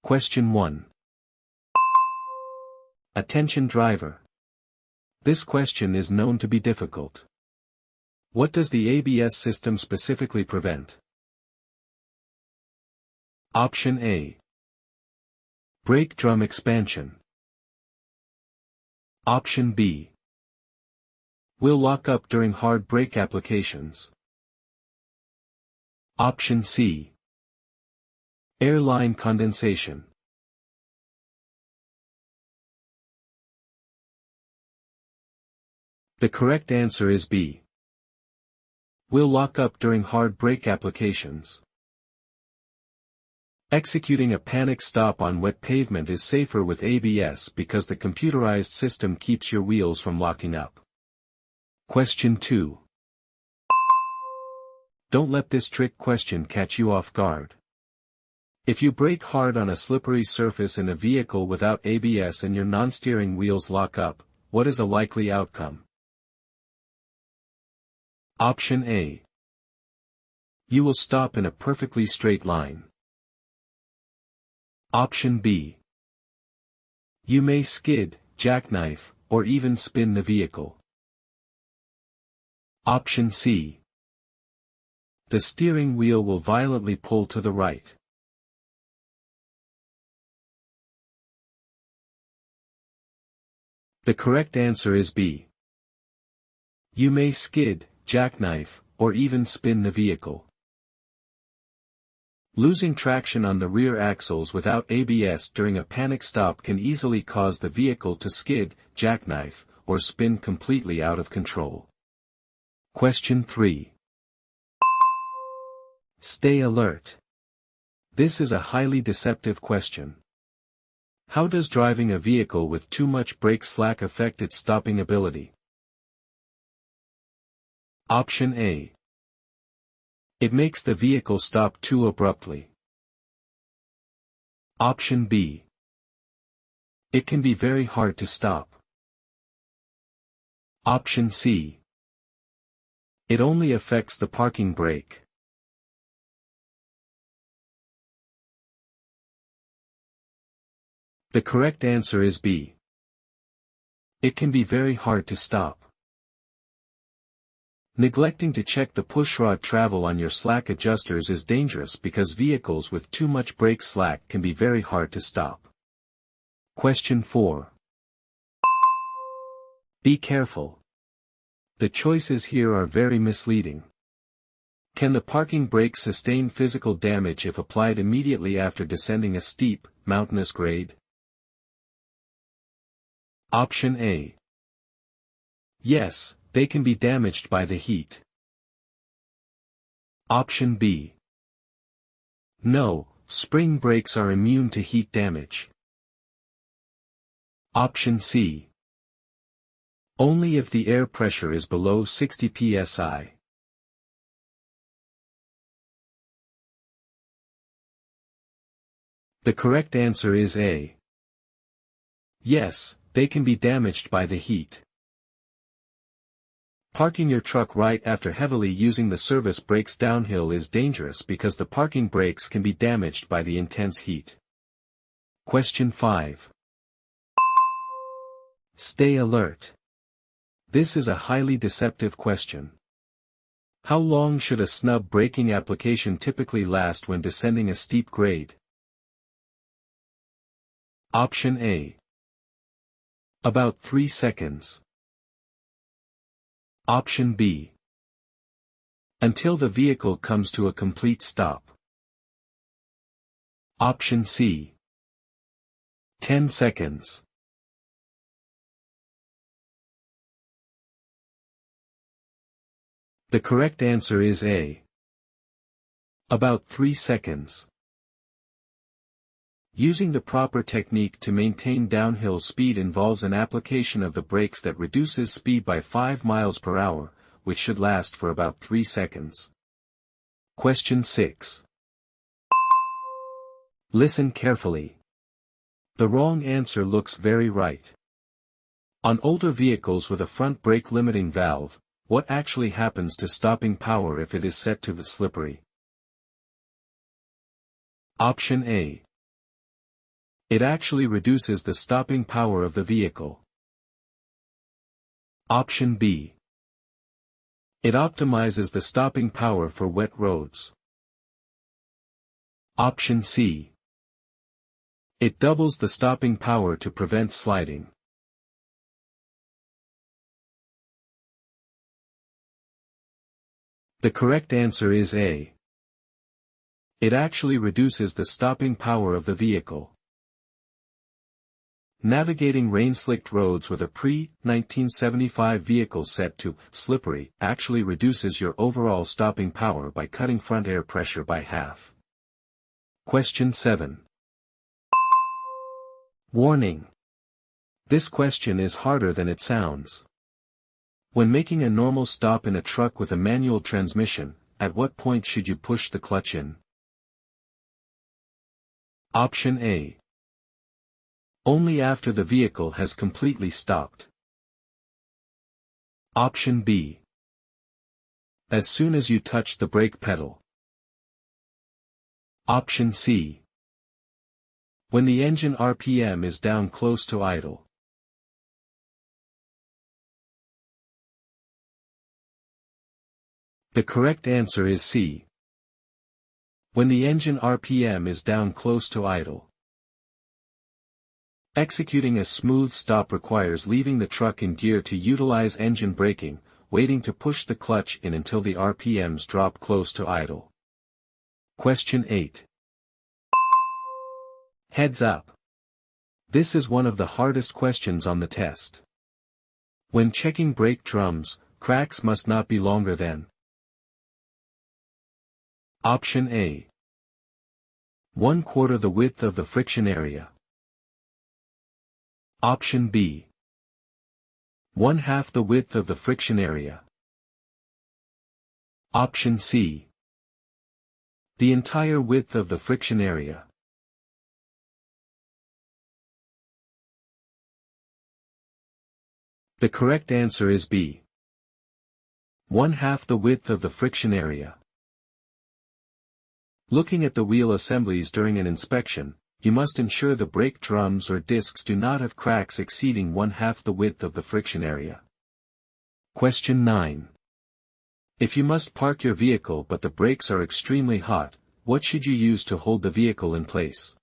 Question 1. Attention driver. This question is known to be difficult. What does the ABS system specifically prevent? Option A. Brake drum expansion. Option B. Will lock up during hard brake applications. Option C. Air line condensation. The correct answer is B. Will lock up during hard brake applications. Executing a panic stop on wet pavement is safer with ABS because the computerized system keeps your wheels from locking up. Question 2. Don't let this trick question catch you off guard. If you brake hard on a slippery surface in a vehicle without ABS and your non-steering wheels lock up, what is a likely outcome? Option A. You will stop in a perfectly straight line. Option B. You may skid, jackknife, or even spin the vehicle. Option C. The steering wheel will violently pull to the right. The correct answer is B. You may skid, jackknife, or even spin the vehicle. Losing traction on the rear axles without ABS during a panic stop can easily cause the vehicle to skid, jackknife, or spin completely out of control. Question 3. Stay alert. This is a highly deceptive question. How does driving a vehicle with too much brake slack affect its stopping ability? Option A. It makes the vehicle stop too abruptly. Option B. It can be very hard to stop. Option C. It only affects the parking brake. The correct answer is B. It can be very hard to stop. Neglecting to check the pushrod travel on your slack adjusters is dangerous because vehicles with too much brake slack can be very hard to stop. Question 4. Be careful. The choices here are very misleading. Can the parking brake sustain physical damage if applied immediately after descending a steep, mountainous grade? Option A. Yes, they can be damaged by the heat. Option B. No, spring brakes are immune to heat damage. Option C. Only if the air pressure is below 60 psi. The correct answer is A. Yes, they can be damaged by the heat. Parking your truck right after heavily using the service brakes downhill is dangerous because the parking brakes can be damaged by the intense heat. Question 5. Stay alert. This is a highly deceptive question. How long should a snub braking application typically last when descending a steep grade? Option A. About 3 seconds. Option B. Until the vehicle comes to a complete stop. Option C. 10 seconds. The correct answer is A. About 3 seconds. Using the proper technique to maintain downhill speed involves an application of the brakes that reduces speed by 5 miles per hour, which should last for about 3 seconds. Question 6. Listen carefully. The wrong answer looks very right. On older vehicles with a front brake limiting valve, what actually happens to stopping power if it is set to slippery? Option A. It actually reduces the stopping power of the vehicle. Option B. It optimizes the stopping power for wet roads. Option C. It doubles the stopping power to prevent sliding. The correct answer is A. It actually reduces the stopping power of the vehicle. Navigating rain-slicked roads with a pre-1975 vehicle set to slippery actually reduces your overall stopping power by cutting front air pressure by half. Question 7. Warning. This question is harder than it sounds. When making a normal stop in a truck with a manual transmission, at what point should you push the clutch in? Option A. Only after the vehicle has completely stopped. Option B. As soon as you touch the brake pedal. Option C. When the engine RPM is down close to idle. The correct answer is C. When the engine RPM is down close to idle. Executing a smooth stop requires leaving the truck in gear to utilize engine braking, waiting to push the clutch in until the RPMs drop close to idle. Question 8. Heads up. This is one of the hardest questions on the test. When checking brake drums, cracks must not be longer than. Option A. 1/4 the width of the friction area. Option B. 1/2 the width of the friction area. Option C. The entire width of the friction area. The correct answer is B. 1/2 the width of the friction area. Looking at the wheel assemblies during an inspection, you must ensure the brake drums or discs do not have cracks exceeding 1/2 the width of the friction area. Question 9. If you must park your vehicle but the brakes are extremely hot, what should you use to hold the vehicle in place?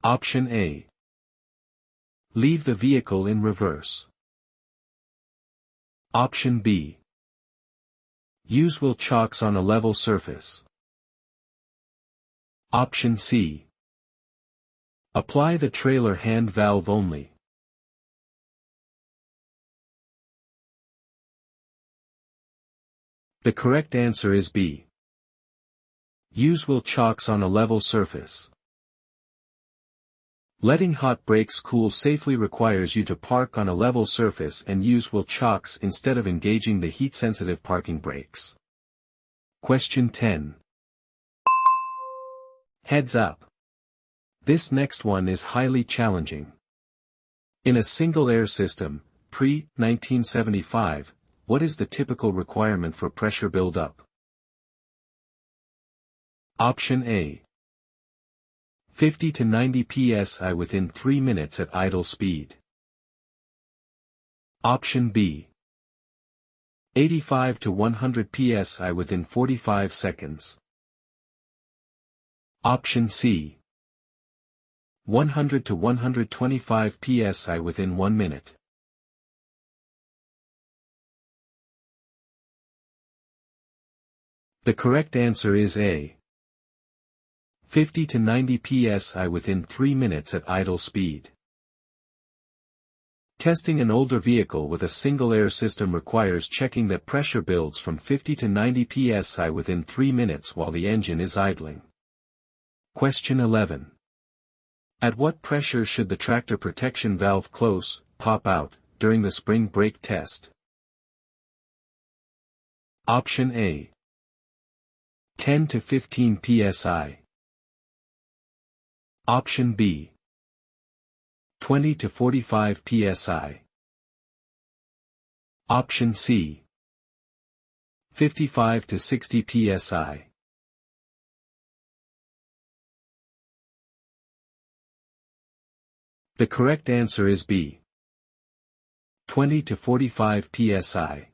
Option A. Leave the vehicle in reverse. Option B. Use wheel chocks on a level surface. Option C. Apply the trailer hand valve only. The correct answer is B. Use wheel chocks on a level surface. Letting hot brakes cool safely requires you to park on a level surface and use wheel chocks instead of engaging the heat-sensitive parking brakes. Question 10. Heads up. This next one is highly challenging. In a single air system, pre-1975, what is the typical requirement for pressure buildup? Option A. 50 to 90 psi within 3 minutes at idle speed. Option B. 85 to 100 psi within 45 seconds. Option C. 100 to 125 psi within 1 minute. The correct answer is A. 50 to 90 psi within 3 minutes at idle speed. Testing an older vehicle with a single air system requires checking that pressure builds from 50 to 90 psi within 3 minutes while the engine is idling. Question 11. At what pressure should the tractor protection valve close, pop out, during the spring brake test? Option A. 10 to 15 psi. Option B. 20 to 45 psi. Option C. 55 to 60 psi. The correct answer is B. 20 to 45 psi.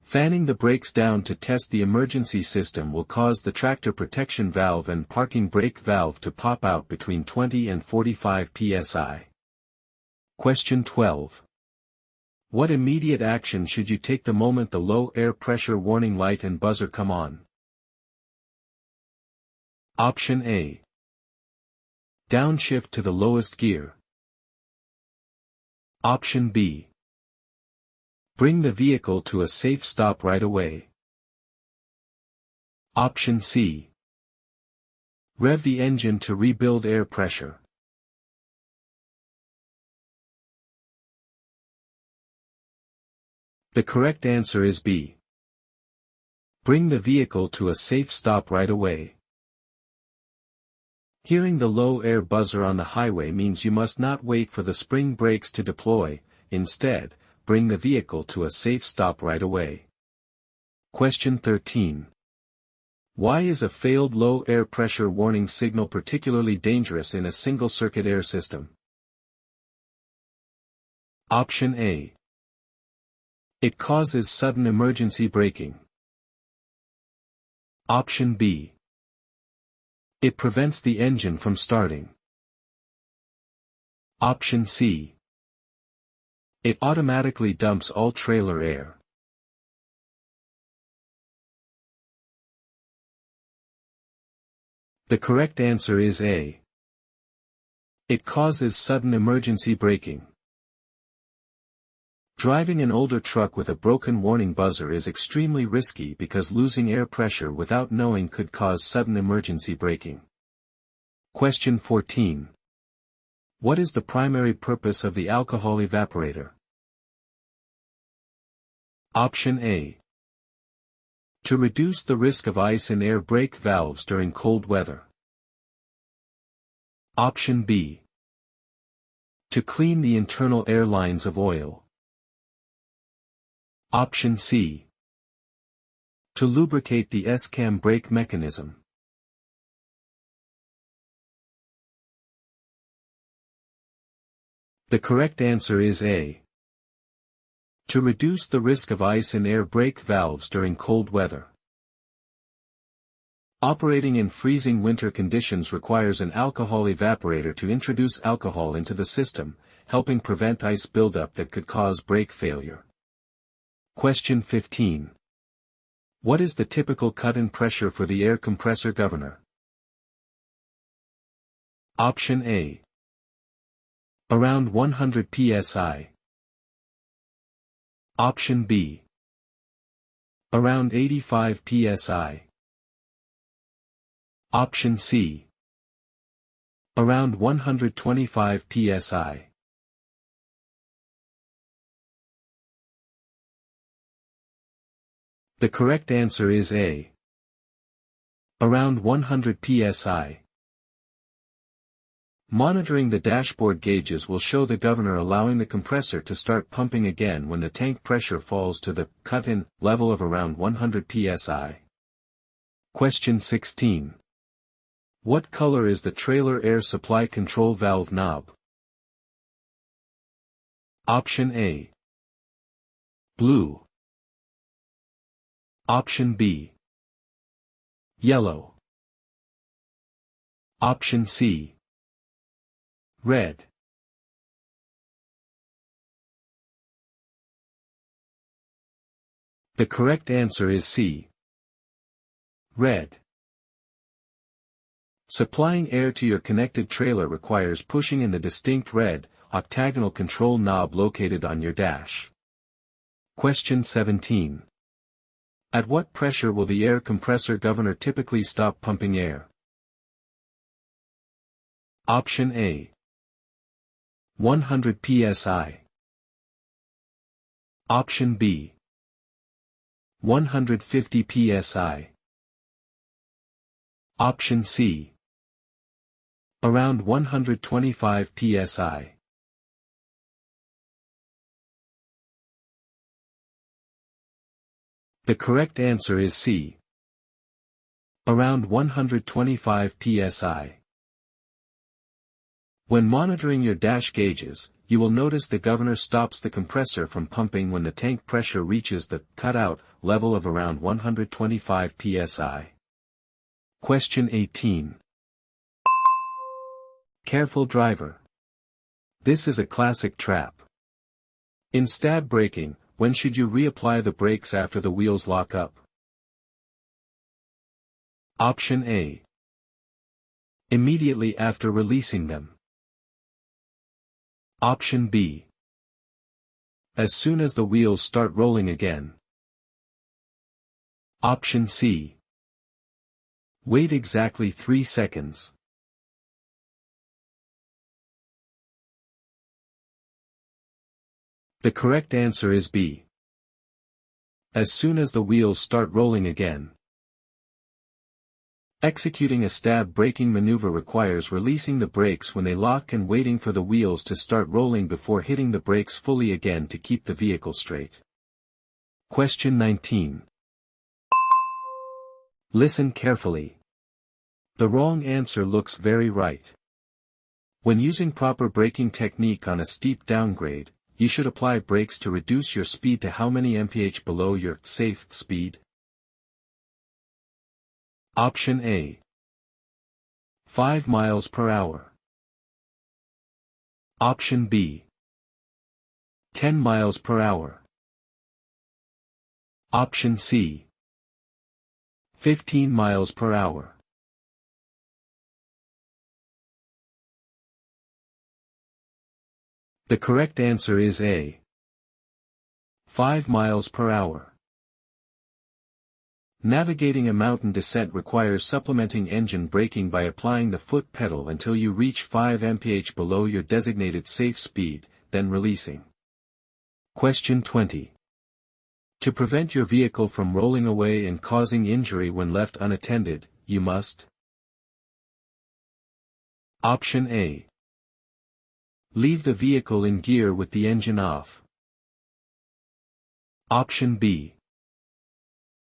Fanning the brakes down to test the emergency system will cause the tractor protection valve and parking brake valve to pop out between 20 and 45 psi. Question 12. What immediate action should you take the moment the low air pressure warning light and buzzer come on? Option A. Downshift to the lowest gear. Option B. Bring the vehicle to a safe stop right away. Option C. Rev the engine to rebuild air pressure. The correct answer is B. Bring the vehicle to a safe stop right away. Hearing the low air buzzer on the highway means you must not wait for the spring brakes to deploy, instead, bring the vehicle to a safe stop right away. Question 13. Why is a failed low air pressure warning signal particularly dangerous in a single-circuit air system? Option A. It causes sudden emergency braking. Option B. It prevents the engine from starting. Option C. It automatically dumps all trailer air. The correct answer is A. It causes sudden emergency braking. Driving an older truck with a broken warning buzzer is extremely risky because losing air pressure without knowing could cause sudden emergency braking. Question 14. What is the primary purpose of the alcohol evaporator? Option A. To reduce the risk of ice in air brake valves during cold weather. Option B. To clean the internal air lines of oil. Option C. To lubricate the S-cam brake mechanism. The correct answer is A. To reduce the risk of ice in air brake valves during cold weather. Operating in freezing winter conditions requires an alcohol evaporator to introduce alcohol into the system, helping prevent ice buildup that could cause brake failure. Question 15. What is the typical cut-in pressure for the air compressor governor? Option A. Around 100 psi. Option B. Around 85 psi. Option C. Around 125 psi. The correct answer is A. Around 100 psi. Monitoring the dashboard gauges will show the governor allowing the compressor to start pumping again when the tank pressure falls to the cut-in level of around 100 psi. Question 16. What color is the trailer air supply control valve knob? Option A. Blue. Option B. Yellow. Option C. Red. The correct answer is C. Red. Supplying air to your connected trailer requires pushing in the distinct red, octagonal control knob located on your dash. Question 17. At what pressure will the air compressor governor typically stop pumping air? Option A. 100 psi. Option B. 150 psi. Option C. Around 125 psi. The correct answer is C. Around 125 psi. When monitoring your dash gauges, you will notice the governor stops the compressor from pumping when the tank pressure reaches the cutout level of around 125 psi. Question 18. Careful driver. This is a classic trap. In stab braking, when should you reapply the brakes after the wheels lock up? Option A. Immediately after releasing them. Option B. As soon as the wheels start rolling again. Option C. Wait exactly 3 seconds. The correct answer is B. As soon as the wheels start rolling again. Executing a stab braking maneuver requires releasing the brakes when they lock and waiting for the wheels to start rolling before hitting the brakes fully again to keep the vehicle straight. Question 19. Listen carefully. The wrong answer looks very right. When using proper braking technique on a steep downgrade, you should apply brakes to reduce your speed to how many mph below your safe speed? Option A. 5 miles per hour. Option B. 10 miles per hour. Option C. 15 miles per hour. The correct answer is A. 5 miles per hour. Navigating a mountain descent requires supplementing engine braking by applying the foot pedal until you reach 5 mph below your designated safe speed, then releasing. Question 20. To prevent your vehicle from rolling away and causing injury when left unattended, you must. Option A. Leave the vehicle in gear with the engine off. Option B.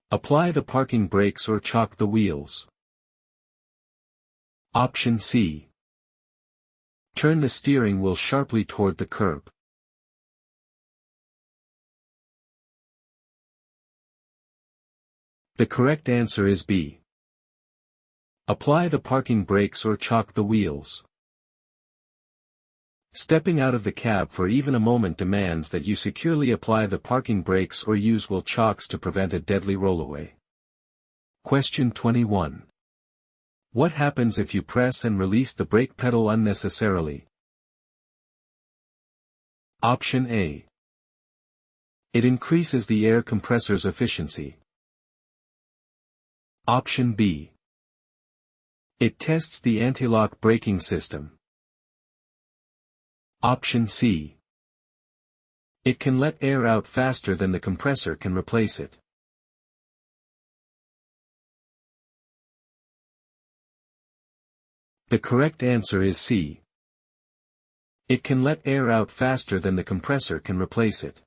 Apply the parking brakes or chock the wheels. Option C. Turn the steering wheel sharply toward the curb. The correct answer is B. Apply the parking brakes or chock the wheels. Stepping out of the cab for even a moment demands that you securely apply the parking brakes or use wheel chocks to prevent a deadly rollaway. Question 21. What happens if you press and release the brake pedal unnecessarily? Option A. It increases the air compressor's efficiency. Option B. It tests the anti-lock braking system. Option C. It can let air out faster than the compressor can replace it. The correct answer is C. It can let air out faster than the compressor can replace it.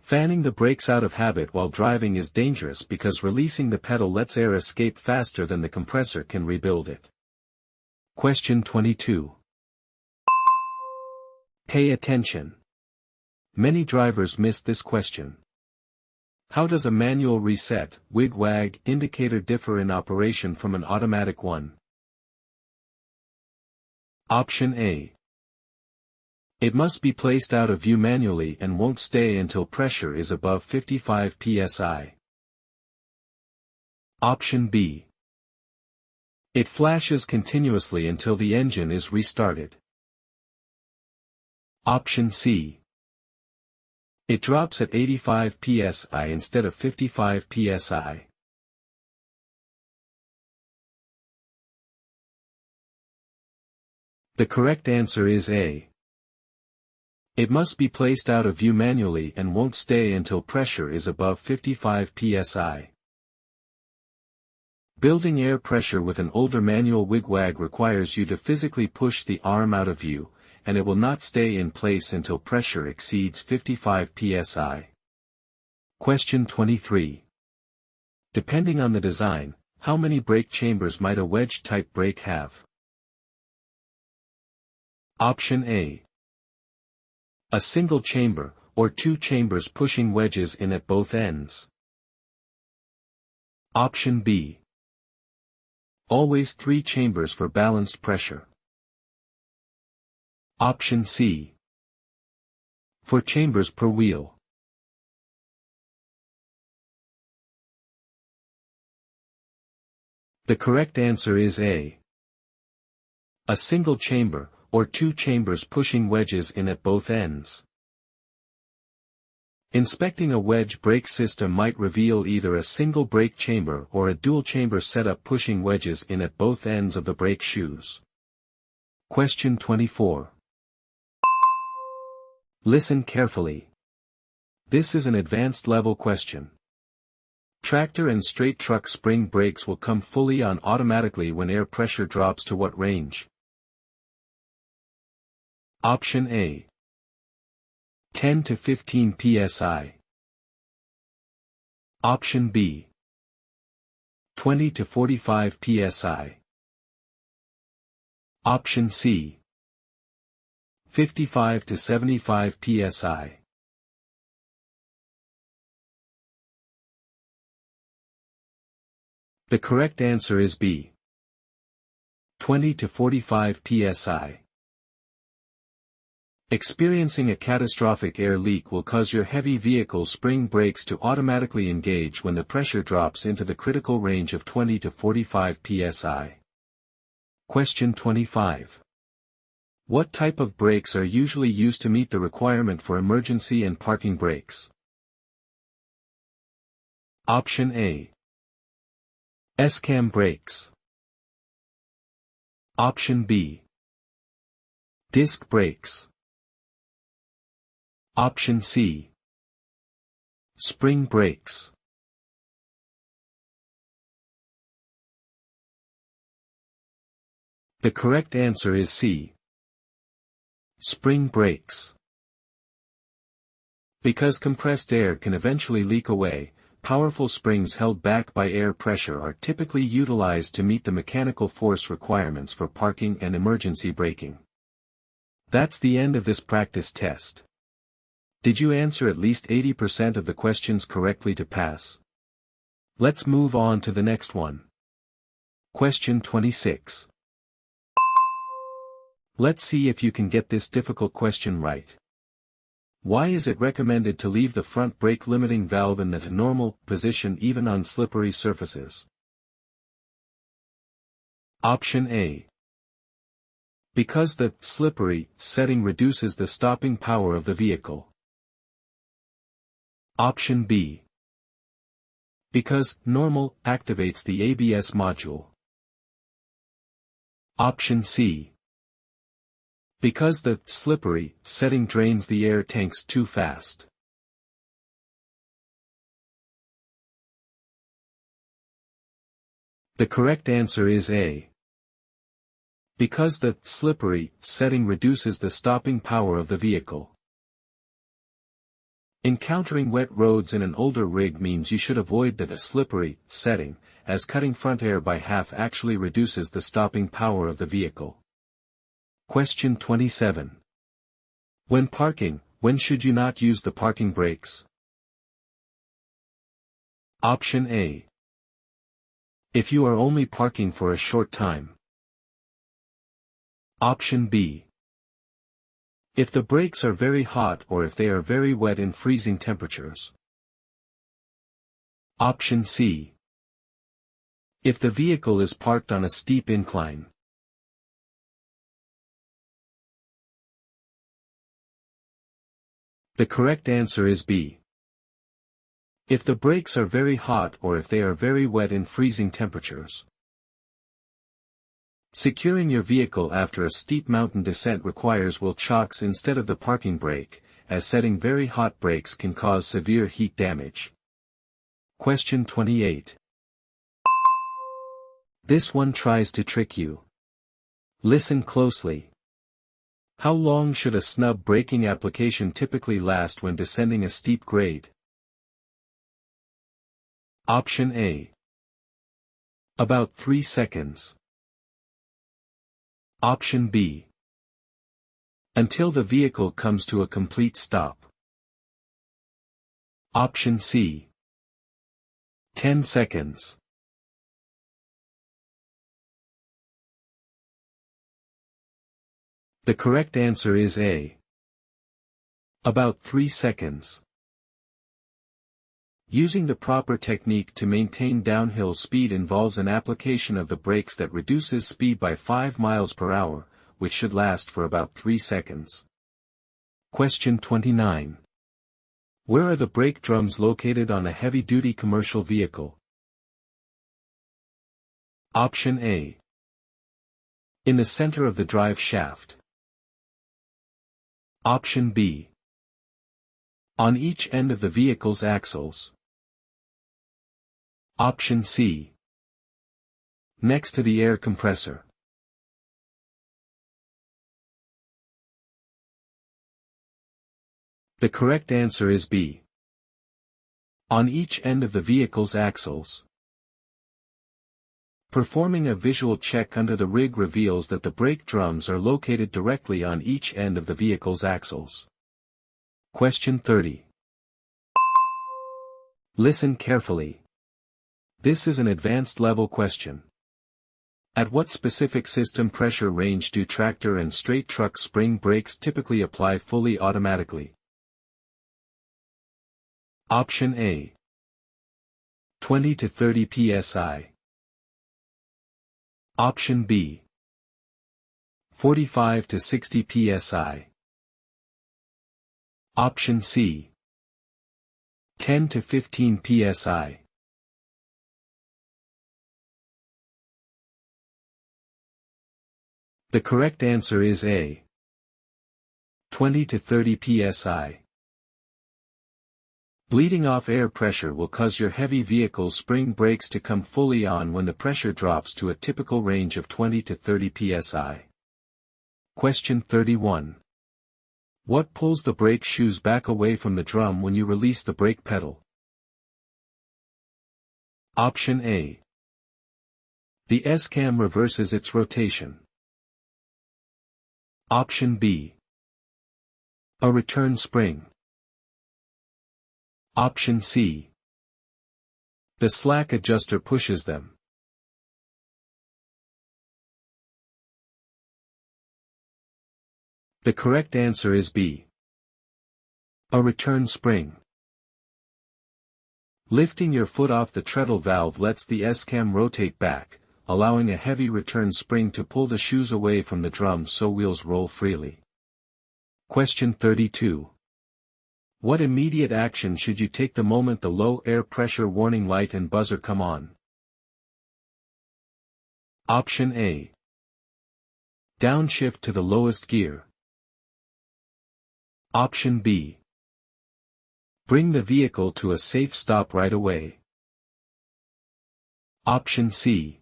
Fanning the brakes out of habit while driving is dangerous because releasing the pedal lets air escape faster than the compressor can rebuild it. Question 22. Pay attention. Many drivers miss this question. How does a manual reset, wig-wag, indicator differ in operation from an automatic one? Option A. It must be placed out of view manually and won't stay until pressure is above 55 psi. Option B. It flashes continuously until the engine is restarted. Option C. It drops at 85 psi instead of 55 psi. The correct answer is A. It must be placed out of view manually and won't stay until pressure is above 55 psi. Building air pressure with an older manual wigwag requires you to physically push the arm out of view, and it will not stay in place until pressure exceeds 55 psi. Question 23. Depending on the design, how many brake chambers might a wedge-type brake have? Option A. A single chamber, or two chambers pushing wedges in at both ends. Option B. Always three chambers for balanced pressure. Option C. 4 chambers per wheel. The correct answer is A. A single chamber, or two chambers pushing wedges in at both ends. Inspecting a wedge brake system might reveal either a single brake chamber or a dual chamber setup pushing wedges in at both ends of the brake shoes. Question 24. Listen carefully. This is an advanced level question. Tractor and straight truck spring brakes will come fully on automatically when air pressure drops to what range? Option A. 10 to 15 psi. Option B. 20 to 45 psi. Option C. 55 to 75 psi. The correct answer is B. 20 to 45 psi. Experiencing a catastrophic air leak will cause your heavy vehicle spring brakes to automatically engage when the pressure drops into the critical range of 20 to 45 psi. Question 25. What type of brakes are usually used to meet the requirement for emergency and parking brakes? Option A. S-cam brakes. Option B. Disc brakes. Option C. Spring brakes. The correct answer is C. Spring brakes. Because compressed air can eventually leak away, powerful springs held back by air pressure are typically utilized to meet the mechanical force requirements for parking and emergency braking. That's the end of this practice test. Did you answer at least 80% of the questions correctly to pass? Let's move on to the next one. Question 26. Let's see if you can get this difficult question right. Why is it recommended to leave the front brake limiting valve in the normal position even on slippery surfaces? Option A. Because the slippery setting reduces the stopping power of the vehicle. Option B. Because normal activates the ABS module. Option C. Because the slippery setting drains the air tanks too fast. The correct answer is A. Because the slippery setting reduces the stopping power of the vehicle. Encountering wet roads in an older rig means you should avoid the slippery setting, as cutting front air by half actually reduces the stopping power of the vehicle. Question 27. When parking, when should you not use the parking brakes? Option A. If you are only parking for a short time. Option B. If the brakes are very hot or if they are very wet in freezing temperatures. Option C. If the vehicle is parked on a steep incline. The correct answer is B. If the brakes are very hot or if they are very wet in freezing temperatures. Securing your vehicle after a steep mountain descent requires wheel chocks instead of the parking brake, as setting very hot brakes can cause severe heat damage. Question 28. This one tries to trick you. Listen closely. How long should a snub braking application typically last when descending a steep grade? Option A. About 3 seconds. Option B. Until the vehicle comes to a complete stop. Option C. 10 seconds. The correct answer is A. About 3 seconds. Using the proper technique to maintain downhill speed involves an application of the brakes that reduces speed by 5 miles per hour, which should last for about 3 seconds. Question 29. Where are the brake drums located on a heavy-duty commercial vehicle? Option A. In the center of the drive shaft. Option B. On each end of the vehicle's axles. Option C. Next to the air compressor. The correct answer is B. On each end of the vehicle's axles. Performing a visual check under the rig reveals that the brake drums are located directly on each end of the vehicle's axles. Question 30. Listen carefully. This is an advanced level question. At what specific system pressure range do tractor and straight truck spring brakes typically apply fully automatically? Option A. 20 to 30 psi. Option B. 45 to 60 psi. Option C. 10 to 15 psi. The correct answer is A. 20 to 30 psi. Bleeding off air pressure will cause your heavy vehicle's spring brakes to come fully on when the pressure drops to a typical range of 20 to 30 psi. Question 31. What pulls the brake shoes back away from the drum when you release the brake pedal? Option A. The S-cam reverses its rotation. Option B. A return spring. Option C. The slack adjuster pushes them. The correct answer is B. A return spring. Lifting your foot off the treadle valve lets the S-cam rotate back, allowing a heavy return spring to pull the shoes away from the drum so wheels roll freely. Question 32. What immediate action should you take the moment the low air pressure warning light and buzzer come on? Option A. Downshift to the lowest gear. Option B. Bring the vehicle to a safe stop right away. Option C.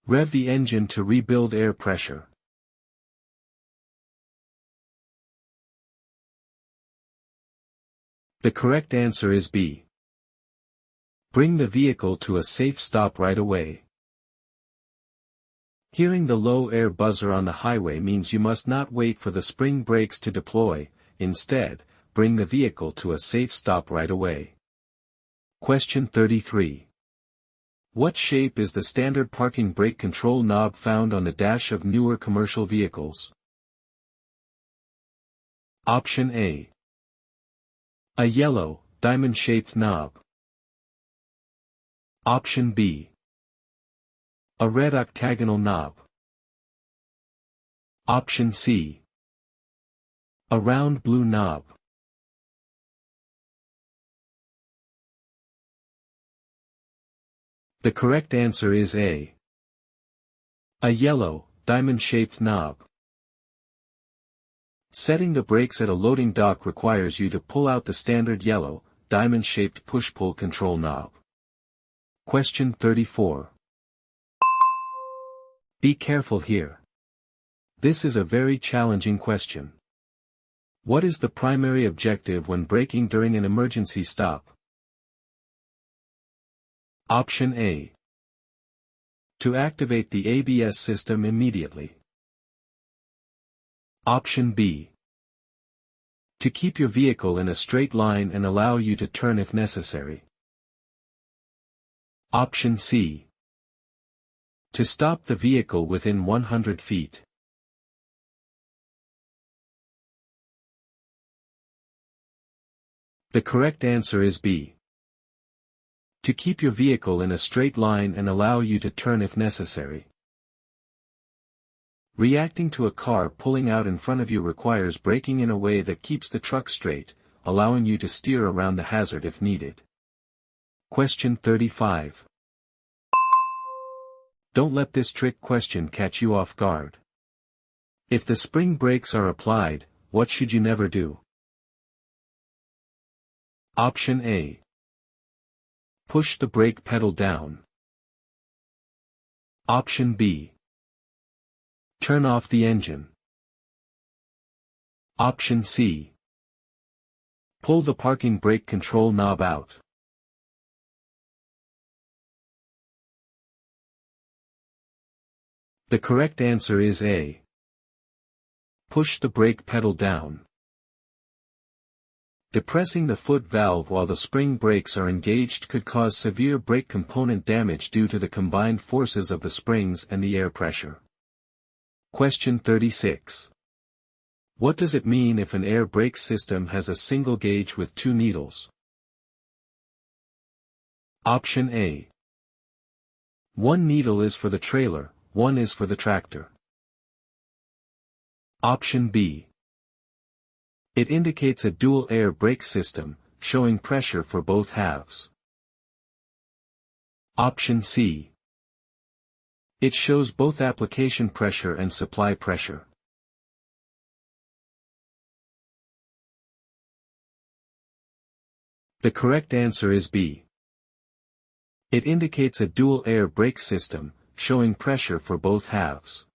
Rev the engine to rebuild air pressure. The correct answer is B. Bring the vehicle to a safe stop right away. Hearing the low air buzzer on the highway means you must not wait for the spring brakes to deploy, instead, bring the vehicle to a safe stop right away. Question 33. What shape is the standard parking brake control knob found on the dash of newer commercial vehicles? Option A. A yellow, diamond-shaped knob. Option B. A red octagonal knob. Option C. A round blue knob. The correct answer is A. A yellow, diamond-shaped knob. Setting the brakes at a loading dock requires you to pull out the standard yellow, diamond-shaped push-pull control knob. Question 34. Be careful here. This is a very challenging question. What is the primary objective when braking during an emergency stop? Option A. To activate the ABS system immediately. Option B. To keep your vehicle in a straight line and allow you to turn if necessary. Option C. To stop the vehicle within 100 feet. The correct answer is B. To keep your vehicle in a straight line and allow you to turn if necessary. Reacting to a car pulling out in front of you requires braking in a way that keeps the truck straight, allowing you to steer around the hazard if needed. Question 35. Don't let this trick question catch you off guard. If the spring brakes are applied, what should you never do? Option A. Push the brake pedal down. Option B. Turn off the engine. Option C. Pull the parking brake control knob out. The correct answer is A. Push the brake pedal down. Depressing the foot valve while the spring brakes are engaged could cause severe brake component damage due to the combined forces of the springs and the air pressure. Question 36. What does it mean if an air brake system has a single gauge with two needles? Option A. One needle is for the trailer, one is for the tractor. Option B. It indicates a dual air brake system, showing pressure for both halves. Option C. It shows both application pressure and supply pressure. The correct answer is B. It indicates a dual air brake system, showing pressure for both halves.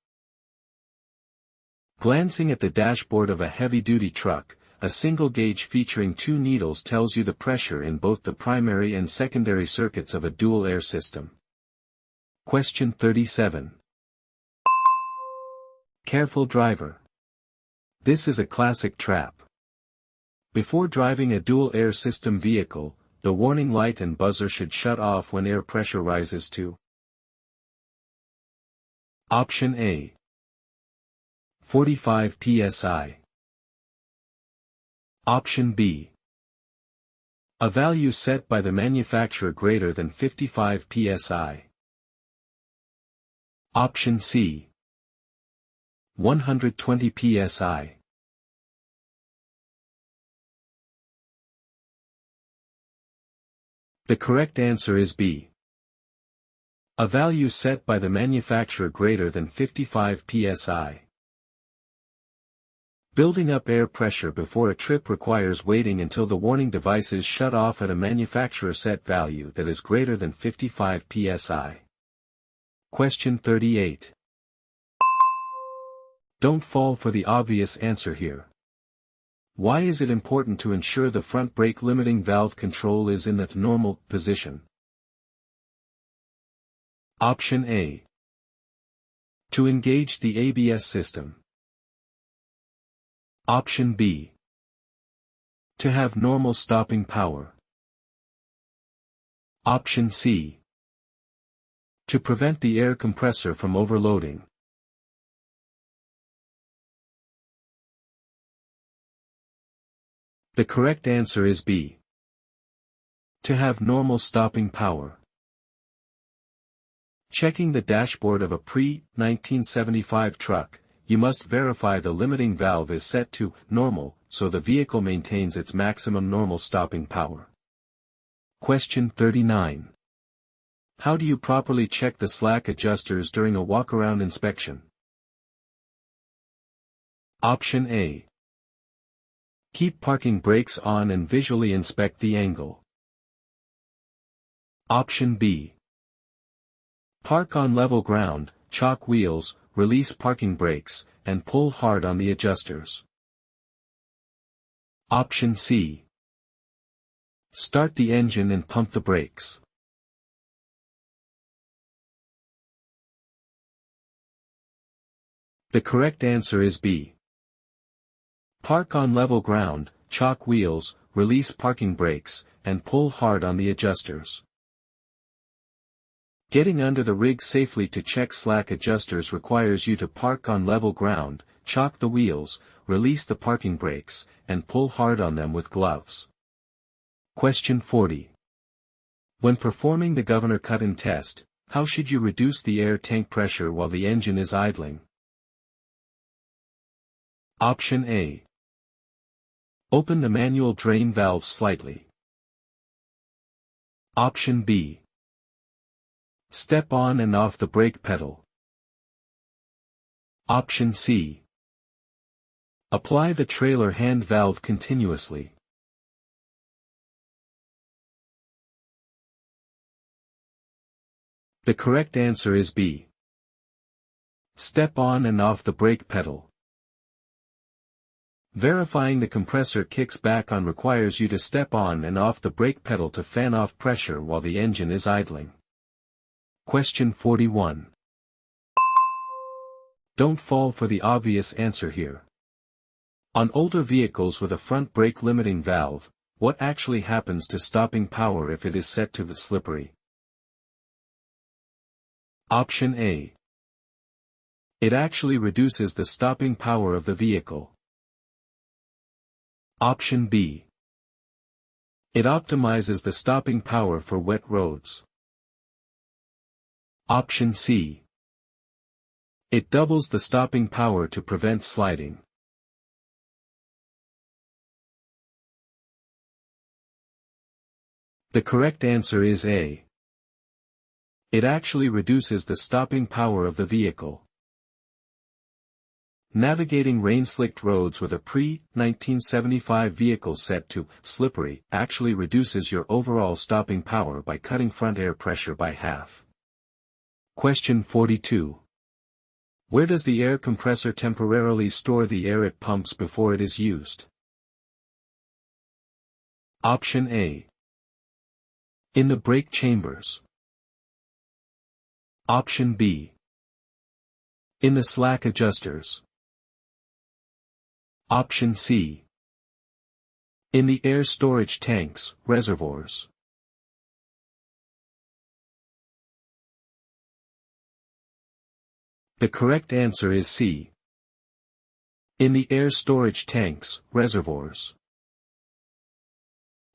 Glancing at the dashboard of a heavy-duty truck, a single gauge featuring two needles tells you the pressure in both the primary and secondary circuits of a dual air system. Question 37. Careful driver. This is a classic trap. Before driving a dual air system vehicle, the warning light and buzzer should shut off when air pressure rises to Option A. 45 psi. Option B. A value set by the manufacturer greater than 55 psi. Option C. 120 psi. The correct answer is B. A value set by the manufacturer greater than 55 psi. Building up air pressure before a trip requires waiting until the warning devices shut off at a manufacturer set value that is greater than 55 psi. Question 38. Don't fall for the obvious answer here. Why is it important to ensure the front brake limiting valve control is in the normal position? Option A. To engage the ABS system. Option B. To have normal stopping power. Option C. To prevent the air compressor from overloading. The correct answer is B. To have normal stopping power. Checking the dashboard of a pre-1975 truck, you must verify the limiting valve is set to normal, so the vehicle maintains its maximum normal stopping power. Question 39. How do you properly check the slack adjusters during a walk-around inspection? Option A. Keep parking brakes on and visually inspect the angle. Option B. Park on level ground, chalk wheels, release parking brakes, and pull hard on the adjusters. Option C. Start the engine and pump the brakes. The correct answer is B. Park on level ground, chalk wheels, release parking brakes, and pull hard on the adjusters. Getting under the rig safely to check slack adjusters requires you to park on level ground, chalk the wheels, release the parking brakes, and pull hard on them with gloves. Question 40. When performing the governor cut-in test, how should you reduce the air tank pressure while the engine is idling? Option A. Open the manual drain valve slightly. Option B. Step on and off the brake pedal. Option C. Apply the trailer hand valve continuously. The correct answer is B. Step on and off the brake pedal. Verifying the compressor kicks back on requires you to step on and off the brake pedal to fan off pressure while the engine is idling. Question 41. Don't fall for the obvious answer here. On older vehicles with a front brake limiting valve, what actually happens to stopping power if it is set to slippery? Option A. It actually reduces the stopping power of the vehicle. Option B. It optimizes the stopping power for wet roads. Option C. It doubles the stopping power to prevent sliding. The correct answer is A. It actually reduces the stopping power of the vehicle. Navigating rain-slicked roads with a pre-1975 vehicle set to slippery actually reduces your overall stopping power by cutting front air pressure by half. Question 42. Where does the air compressor temporarily store the air it pumps before it is used? Option A. In the brake chambers. Option B. In the slack adjusters. Option C. In the air storage tanks, reservoirs. The correct answer is C. In the air storage tanks, reservoirs.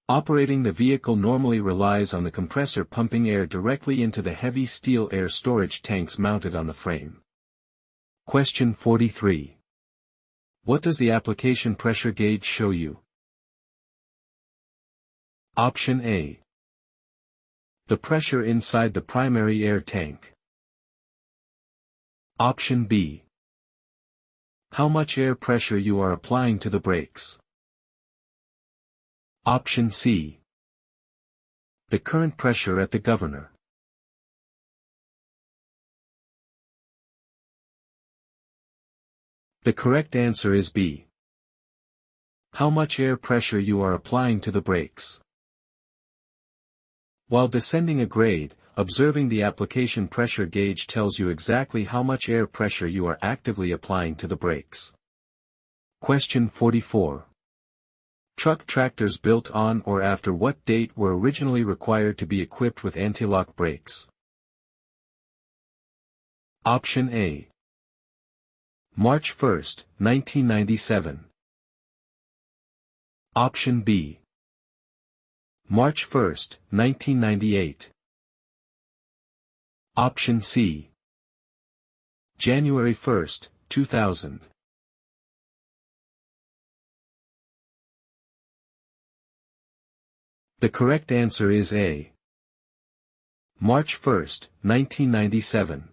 Operating the vehicle normally relies on the compressor pumping air directly into the heavy steel air storage tanks mounted on the frame. Question 43. What does the application pressure gauge show you? Option A. The pressure inside the primary air tank. Option B. How much air pressure you are applying to the brakes. Option C. The current pressure at the governor. The correct answer is B. How much air pressure you are applying to the brakes. While descending a grade, observing the application pressure gauge tells you exactly how much air pressure you are actively applying to the brakes. Question 44. Truck tractors built on or after what date were originally required to be equipped with anti-lock brakes? Option A. March 1, 1997. Option B. March 1, 1998. Option C. January 1, 2000. The correct answer is A. March 1, 1997.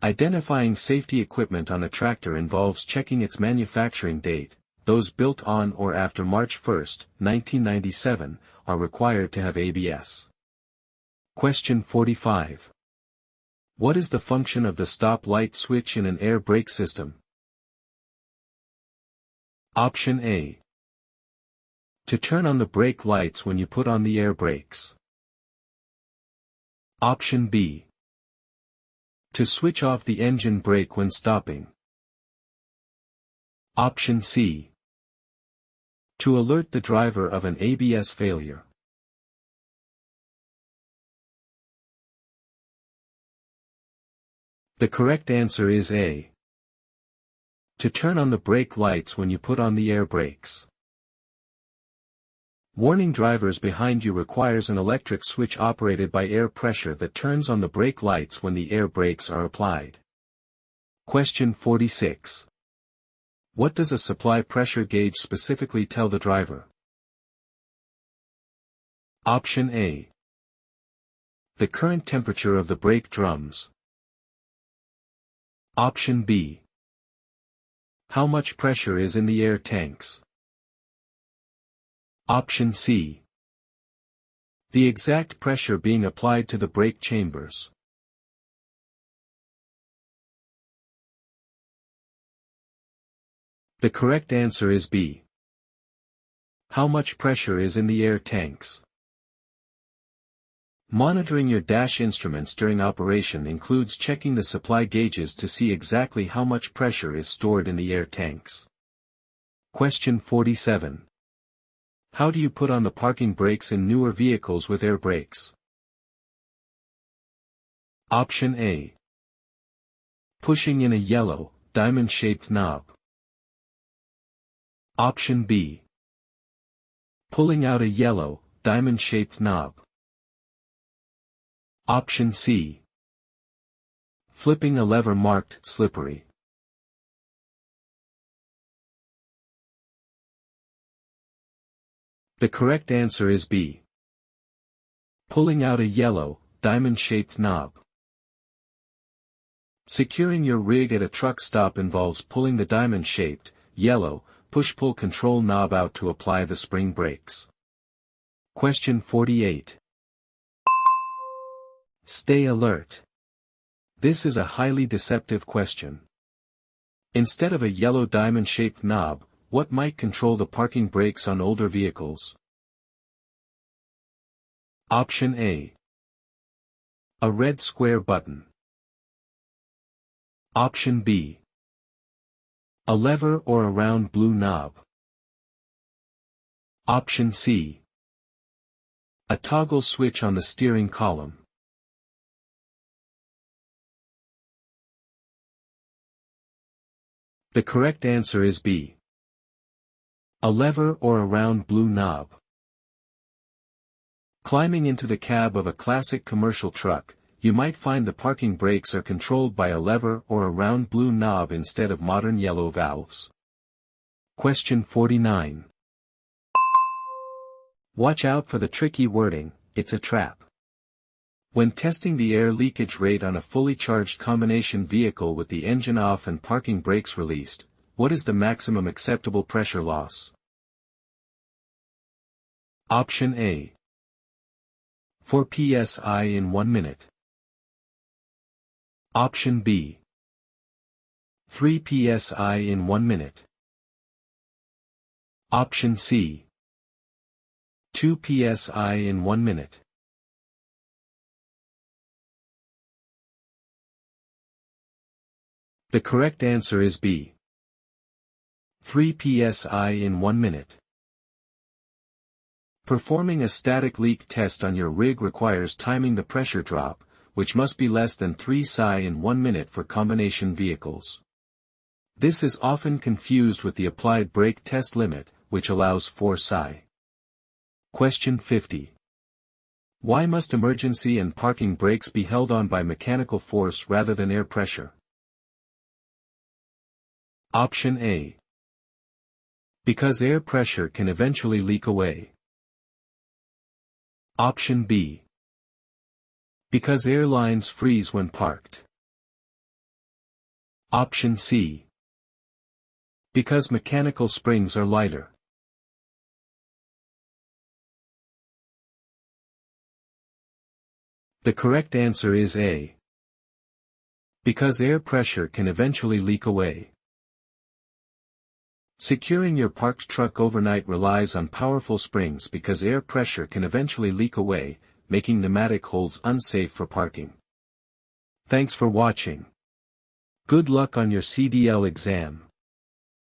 Identifying safety equipment on a tractor involves checking its manufacturing date. Those built on or after March 1, 1997, are required to have ABS. Question 45. What is the function of the stop light switch in an air brake system? Option A. To turn on the brake lights when you put on the air brakes. Option B. To switch off the engine brake when stopping. Option C. To alert the driver of an ABS failure. The correct answer is A. To turn on the brake lights when you put on the air brakes. Warning drivers behind you requires an electric switch operated by air pressure that turns on the brake lights when the air brakes are applied. Question 46. What does a supply pressure gauge specifically tell the driver? Option A. The current temperature of the brake drums. Option B. How much pressure is in the air tanks? Option C. The exact pressure being applied to the brake chambers. The correct answer is B. How much pressure is in the air tanks? Monitoring your dash instruments during operation includes checking the supply gauges to see exactly how much pressure is stored in the air tanks. Question 47. How do you put on the parking brakes in newer vehicles with air brakes? Option A. Pushing in a yellow, diamond-shaped knob. Option B. Pulling out a yellow, diamond-shaped knob. Option C. Flipping a lever marked slippery. The correct answer is B. Pulling out a yellow, diamond-shaped knob. Securing your rig at a truck stop involves pulling the diamond-shaped, yellow, push-pull control knob out to apply the spring brakes. Question 48. Stay alert. This is a highly deceptive question. Instead of a yellow diamond-shaped knob, what might control the parking brakes on older vehicles? Option A. A red square button. Option B. A lever or a round blue knob. Option C. A toggle switch on the steering column. The correct answer is B. A lever or a round blue knob. Climbing into the cab of a classic commercial truck, you might find the parking brakes are controlled by a lever or a round blue knob instead of modern yellow valves. Question 49. Watch out for the tricky wording, it's a trap. When testing the air leakage rate on a fully charged combination vehicle with the engine off and parking brakes released, what is the maximum acceptable pressure loss? Option A. 4 psi in 1 minute. Option B. 3 psi in 1 minute. Option C. 2 psi in 1 minute. The correct answer is B. 3 psi in 1 minute. Performing a static leak test on your rig requires timing the pressure drop, which must be less than 3 psi in 1 minute for combination vehicles. This is often confused with the applied brake test limit, which allows 4 psi. Question 50. Why must emergency and parking brakes be held on by mechanical force rather than air pressure? Option A. Because air pressure can eventually leak away. Option B. Because air lines freeze when parked. Option C. Because mechanical springs are lighter. The correct answer is A. Because air pressure can eventually leak away. Securing your parked truck overnight relies on powerful springs because air pressure can eventually leak away, making pneumatic holds unsafe for parking. Thanks for watching. Good luck on your CDL exam.